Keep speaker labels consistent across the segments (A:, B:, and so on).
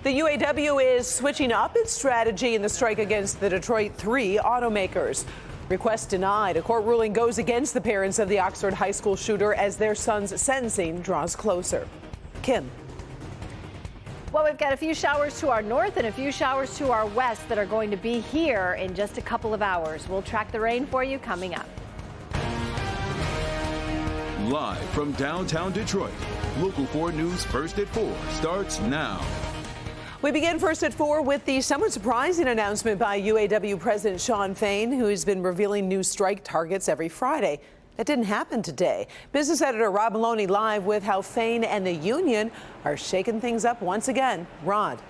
A: The UAW is switching up its strategy in the strike against the Detroit 3 automakers. Request denied. A court ruling goes against the parents of the Oxford High School shooter as their son's sentencing draws closer. Kim.
B: Well, we've got a few showers to our north and a few showers to our west that are going to be here in just a couple of hours. We'll track the rain for you coming up.
C: Live from downtown Detroit, Local 4 News First at 4 starts now.
A: We begin first at 4 with the somewhat surprising announcement by UAW President Shawn Fain, who's been revealing new strike targets every Friday. That didn't happen today. Business editor Rod Maloney live with how Fain and the union are shaking things up once again. Rod.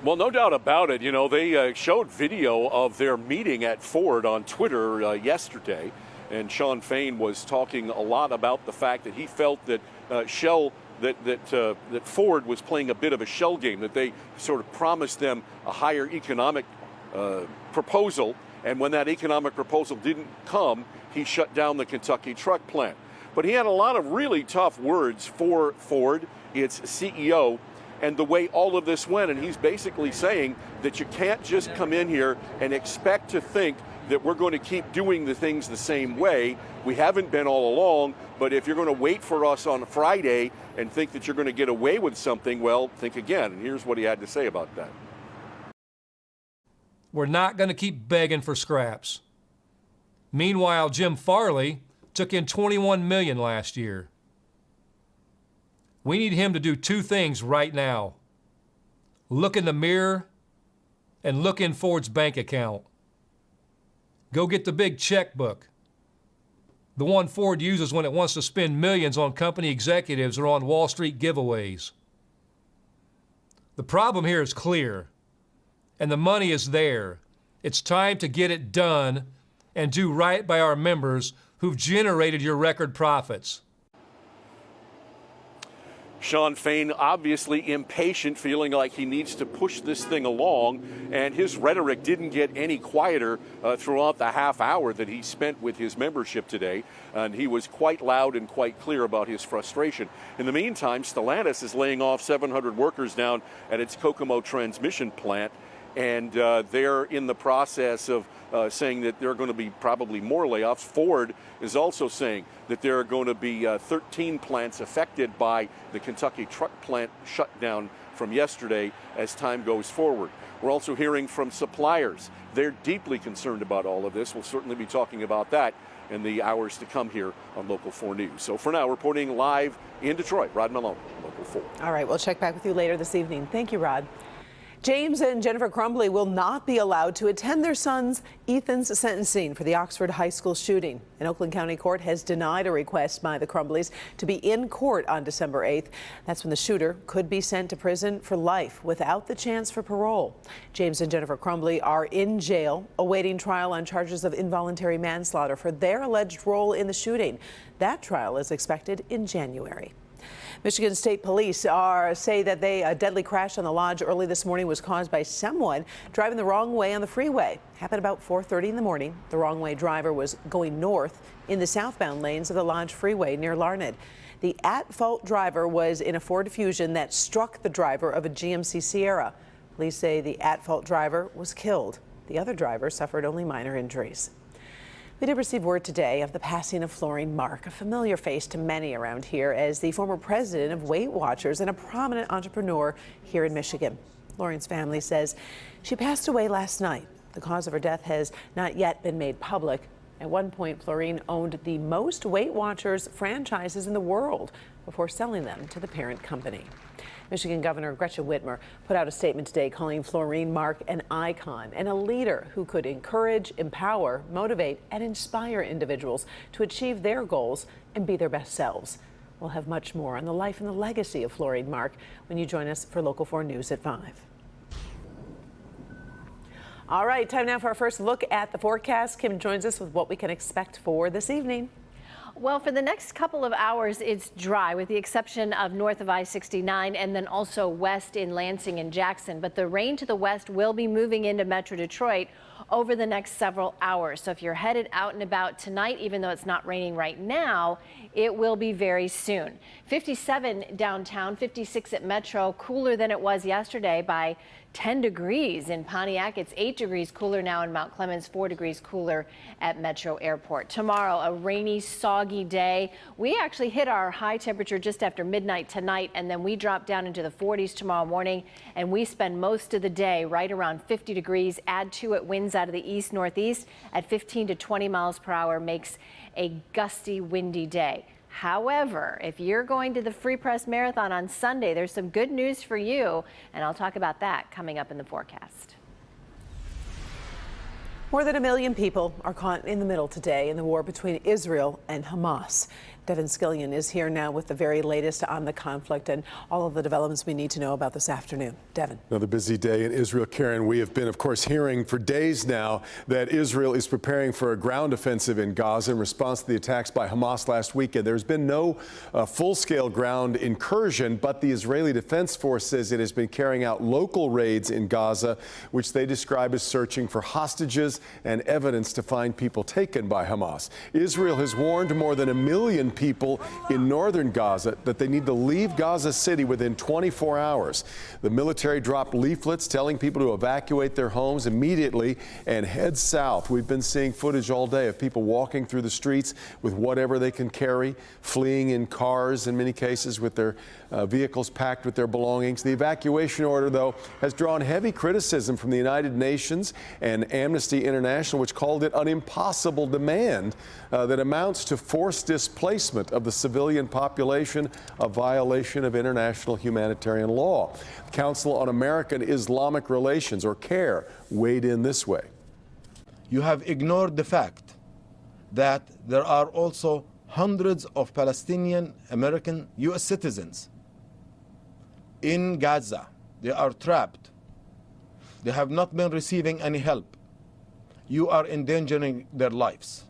D: Well, no doubt about it. You know, they showed video of their meeting at Ford on Twitter yesterday. And Shawn Fain was talking a lot about the fact that he felt that that Ford was playing a bit of a shell game, that they sort of promised them a higher economic proposal. And when that economic proposal didn't come, he shut down the Kentucky truck plant. But he had a lot of really tough words for Ford, its CEO, and the way all of this went. And he's basically saying that you can't just come in here and expect to think that we're going to keep doing the things the same way. We haven't been all along, but if you're going to wait for us on Friday and think that you're going to get away with something, well, think again. And here's what he had to say about that.
E: We're not going to keep begging for scraps. Meanwhile, Jim Farley took in $21 million last year. We need him to do two things right now. Look in the mirror and look in Ford's bank account. Go get the big checkbook, the one Ford uses when it wants to spend millions on company executives or on Wall Street giveaways. The problem here is clear, and the money is there. It's time to get it done and do right by our members who've generated your record profits.
D: Shawn Fain obviously impatient, feeling like he needs to push this thing along, and his rhetoric didn't get any quieter throughout the half hour that he spent with his membership today, and he was quite loud and quite clear about his frustration. In the meantime, Stellantis is laying off 700 workers down at its Kokomo transmission plant, and they're in the process of saying that there are going to be probably more layoffs. Ford is also saying that there are going to be 13 plants affected by the Kentucky truck plant shutdown from yesterday as time goes forward. We're also hearing from suppliers. They're deeply concerned about all of this. We'll certainly be talking about that in the hours to come here on Local 4 News. So for now, reporting live in Detroit, Rod Malone, Local 4.
A: All right, we'll check back with you later this evening. Thank you, Rod. James and Jennifer Crumbly will not be allowed to attend their son's Ethan's sentencing for the Oxford High School shooting. An Oakland County court has denied a request by the Crumbleys to be in court on December 8th. That's when the shooter could be sent to prison for life without the chance for parole. James and Jennifer Crumbly are in jail awaiting trial on charges of involuntary manslaughter for their alleged role in the shooting. That trial is expected in January. Michigan State Police say that a deadly crash on the lodge early this morning was caused by someone driving the wrong way on the freeway. Happened about 4:30 in the morning. The wrong way driver was going north in the southbound lanes of the Lodge Freeway near Larned. The at-fault driver was in a Ford Fusion that struck the driver of a GMC Sierra. Police say the at-fault driver was killed. The other driver suffered only minor injuries. We did receive word today of the passing of Florine Mark, a familiar face to many around here as the former president of Weight Watchers and a prominent entrepreneur here in Michigan. Florine's family says she passed away last night. The cause of her death has not yet been made public. At one point, Florine owned the most Weight Watchers franchises in the world before selling them to the parent company. Michigan Governor Gretchen Whitmer put out a statement today calling Florine Mark an icon and a leader who could encourage, empower, motivate, and inspire individuals to achieve their goals and be their best selves. We'll have much more on the life and the legacy of Florine Mark when you join us for Local 4 News at 5. All right, time now for our first look at the forecast. Kim joins us with what we can expect for this evening.
B: Well, for the next couple of hours, it's dry with the exception of north of I-69 and then also west in Lansing and Jackson. But the rain to the west will be moving into Metro Detroit over the next several hours. So if you're headed out and about tonight, even though it's not raining right now, it will be very soon. 57 downtown, 56 at Metro, cooler than it was yesterday by 10 degrees in Pontiac. It's 8 degrees cooler now in Mount Clemens, 4 degrees cooler at Metro Airport. Tomorrow, a rainy, soggy day. We actually hit our high temperature just after midnight tonight, and then we drop down into the 40s tomorrow morning, and we spend most of the day right around 50 degrees. Add to it winds out of the east-northeast at 15 to 20 miles per hour makes a gusty, windy day. However, if you're going to the Free Press Marathon on Sunday, there's some good news for you, and I'll talk about that coming up in the forecast.
A: More than 1 million people are caught in the middle today in the war between Israel and Hamas. Devin Scillian is here now with the very latest on the conflict and all of the developments we need to know about this afternoon. Devin.
F: Another busy day in Israel, Karen. We have been, of course, hearing for days now that Israel is preparing for a ground offensive in Gaza in response to the attacks by Hamas last weekend. There's been no full-scale ground incursion, but the Israeli Defense Force says it has been carrying out local raids in Gaza, which they describe as searching for hostages and evidence to find people taken by Hamas. Israel has warned more than 1 million people in northern Gaza that they need to leave Gaza City within 24 hours. The military dropped leaflets telling people to evacuate their homes immediately and head south. We've been seeing footage all day of people walking through the streets with whatever they can carry, fleeing in cars in many cases with their vehicles packed with their belongings. The evacuation order, though, has drawn heavy criticism from the United Nations and Amnesty International, which called it an impossible demand that amounts to forced displacement of the civilian population, a violation of international humanitarian law. The Council on American Islamic Relations, or CAIR, weighed in this way.
G: You have ignored the fact that there are also hundreds of Palestinian American U.S. citizens in Gaza. They are trapped. They have not been receiving any help. You are endangering their lives.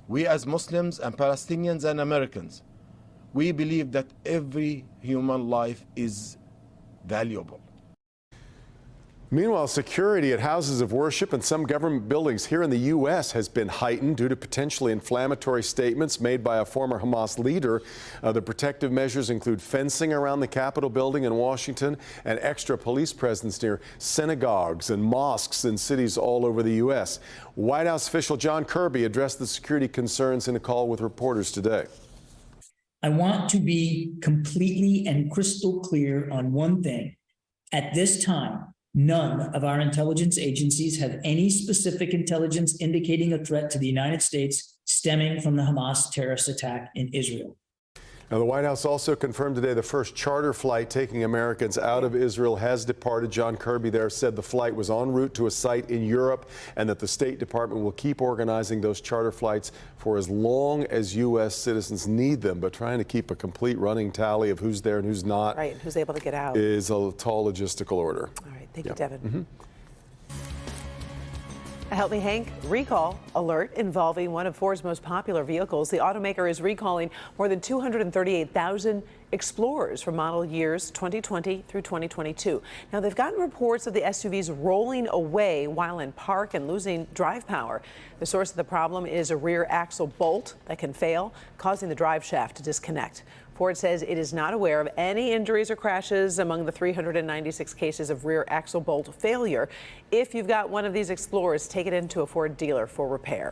G: We as Muslims and Palestinians and Americans, we believe that every human life is valuable.
F: Meanwhile, security at houses of worship and some government buildings here in the U.S. has been heightened due to potentially inflammatory statements made by a former Hamas leader. The protective measures include fencing around the Capitol building in Washington and extra police presence near synagogues and mosques in cities all over the U.S. White House official John Kirby addressed the security concerns in a call with reporters today.
H: I want to be completely and crystal clear on one thing. At this time, none of our intelligence agencies have any specific intelligence indicating a threat to the United States stemming from the Hamas terrorist attack in Israel.
F: Now, the White House also confirmed today the first charter flight taking Americans out of Israel has departed. John Kirby there said the flight was en route to a site in Europe and that the State Department will keep organizing those charter flights for as long as U.S. citizens need them. But trying to keep a complete running tally of who's there and who's not,
A: Right, who's able to get out,
F: is a tall logistical order.
A: All right, thank you, Devin. Help Me Hank recall alert involving one of Ford's most popular vehicles. The automaker is recalling more than 238,000 Explorers from model years 2020 through 2022. Now, they've gotten reports of the SUVs rolling away while in park and losing drive power. The source of the problem is a rear axle bolt that can fail, causing the drive shaft to disconnect. Ford says it is not aware of any injuries or crashes among the 396 cases of rear axle bolt failure. If you've got one of these Explorers, take it into a Ford dealer for repair.